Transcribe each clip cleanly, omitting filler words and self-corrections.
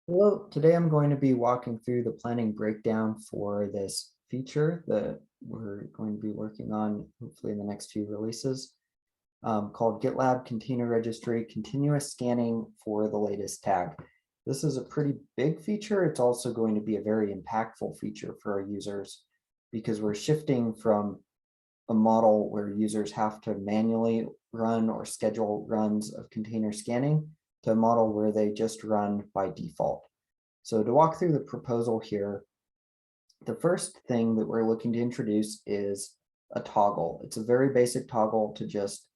Hello, today I'm going to be walking through the planning breakdown for this feature that we're going to be working on hopefully in the next few releases called GitLab Container Registry Continuous Scanning for the latest tag. This is a pretty big feature. It's also going to be a very impactful feature for our users because we're shifting from a model where users have to manually run or schedule runs of container scanning to a model where they just run by default. So to walk through the proposal here, the first thing that we're looking to introduce is a toggle. It's a very basic toggle to just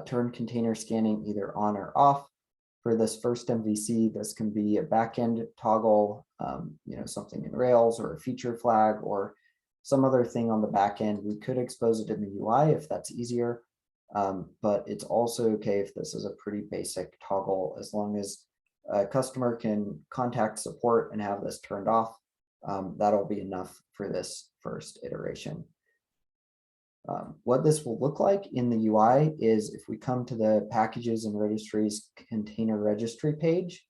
turn container scanning either on or off. For this first MVC, this can be a backend toggle, something in Rails or a feature flag or some other thing on the back end. We could expose it in the UI if that's easier, but it's also okay if this is a pretty basic toggle, as long as a customer can contact support and have this turned off. That'll be enough for this first iteration. What this will look like in the UI is if we come to the packages and registries container registry page,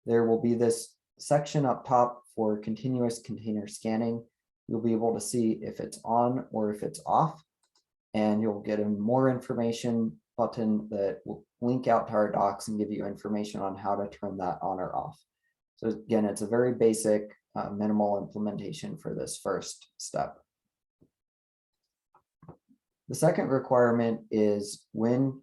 there will be this section up top for continuous container scanning. You'll be able to see if it's on or if it's off, and you'll get a more information button that will link out to our docs and give you information on how to turn that on or off. So again, it's a very basic, minimal implementation for this first step. The second requirement is when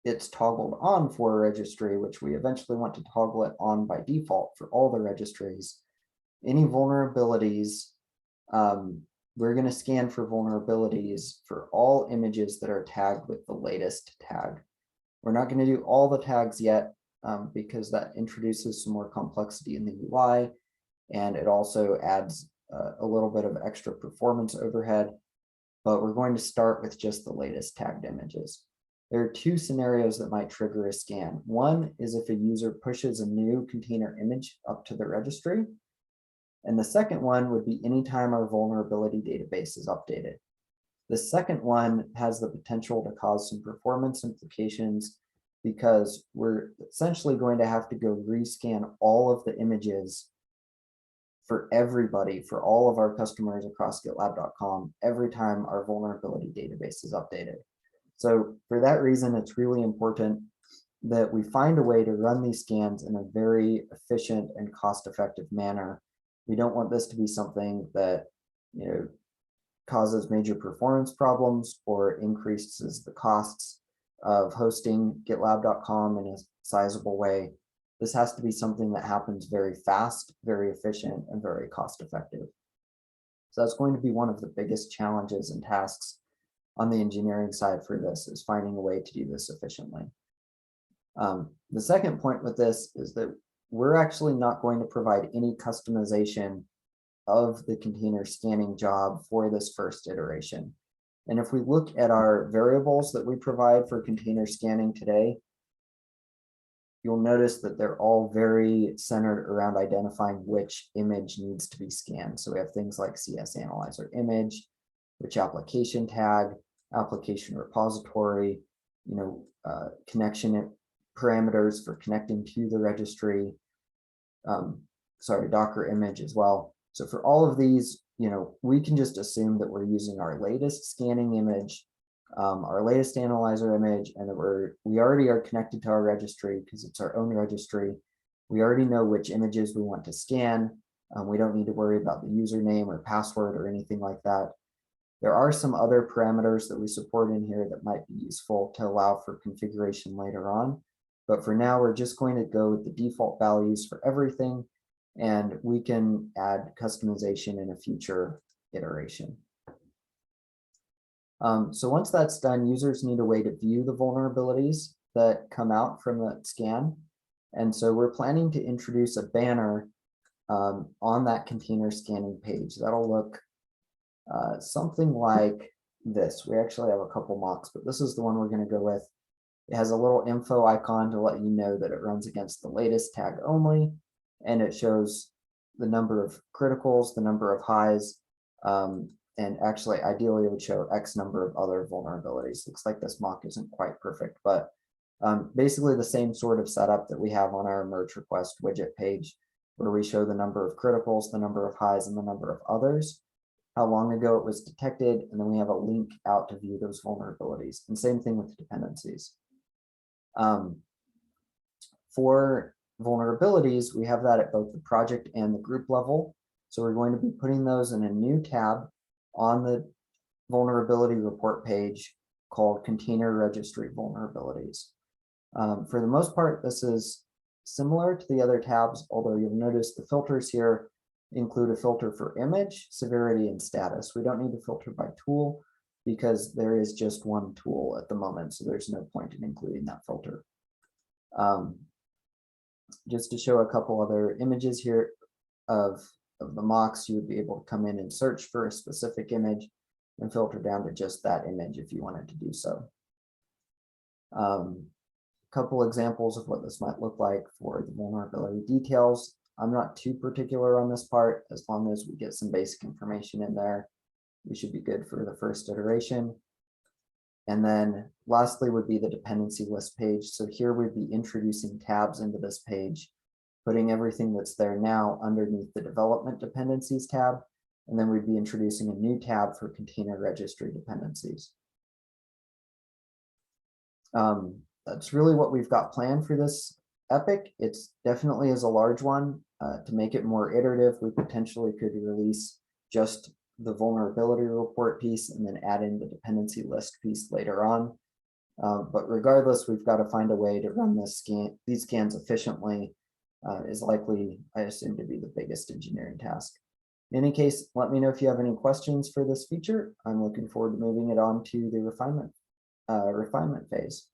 it's toggled on for a registry, which we eventually want to toggle it on by default for all the registries, any vulnerabilities, we're going to scan for vulnerabilities for all images that are tagged with the latest tag. We're not going to do all the tags yet because that introduces some more complexity in the UI, and it also adds a little bit of extra performance overhead, but we're going to start with just the latest tagged images. There are two scenarios that might trigger a scan. One is if a user pushes a new container image up to the registry. And the second one would be anytime our vulnerability database is updated. The second one has the potential to cause some performance implications because we're essentially going to have to go rescan all of the images for everybody, for all of our customers across GitLab.com every time our vulnerability database is updated. So for that reason, it's really important that we find a way to run these scans in a very efficient and cost-effective manner. We don't want this to be something that causes major performance problems or increases the costs of hosting GitLab.com in a sizable way. This has to be something that happens very fast, very efficient, and very cost effective. So that's going to be one of the biggest challenges and tasks on the engineering side for this, is finding a way to do this efficiently. The second point with this is that we're actually not going to provide any customization of the container scanning job for this first iteration. And if we look at our variables that we provide for container scanning today, you'll notice that they're all very centered around identifying which image needs to be scanned. So we have things like CS Analyzer image, which application tag, application repository, connection parameters for connecting to the registry, Docker image as well. So for all of these, we can just assume that we're using our latest scanning image, our latest analyzer image, and that we already are connected to our registry because it's our own registry. We already know which images we want to scan. We don't need to worry about the username or password or anything like that. There are some other parameters that we support in here that might be useful to allow for configuration later on. But for now, we're just going to go with the default values for everything, and we can add customization in a future iteration. So once that's done, users need a way to view the vulnerabilities that come out from that scan. And so we're planning to introduce a banner on that container scanning page. That'll look something like this. We actually have a couple mocks, but this is the one we're going to go with. It has a little info icon to let you know that it runs against the latest tag only, and it shows the number of criticals, the number of highs, and actually ideally it would show X number of other vulnerabilities. Looks like this mock isn't quite perfect, but Basically the same sort of setup that we have on our merge request widget page, where we show the number of criticals, the number of highs, and the number of others, how long ago it was detected, and then we have a link out to view those vulnerabilities. And same thing with dependencies. For vulnerabilities, we have that at both the project and the group level. So we're going to be putting those in a new tab on the vulnerability report page called Container Registry Vulnerabilities. For the most part, this is similar to the other tabs, although you'll notice the filters here include a filter for image, severity, and status. We don't need to filter by tool because there is just one tool at the moment, so there's no point in including that filter. Just to show a couple other images here of the mocks, you would be able to come in and search for a specific image and filter down to just that image if you wanted to do so. Couple examples of what this might look like for the vulnerability details. I'm not too particular on this part. As long as we get some basic information in there, we should be good for the first iteration. And then lastly would be the dependency list page. So here we'd be introducing tabs into this page, putting everything that's there now underneath the development dependencies tab. And then we'd be introducing a new tab for container registry dependencies. That's really what we've got planned for this epic. It's definitely is a large one. To make it more iterative, we potentially could release just the vulnerability report piece and then add in the dependency list piece later on. But regardless, we've got to find a way to run these scans efficiently is likely, I assume, to be the biggest engineering task. In any case, let me know if you have any questions for this feature. I'm looking forward to moving it on to the refinement phase.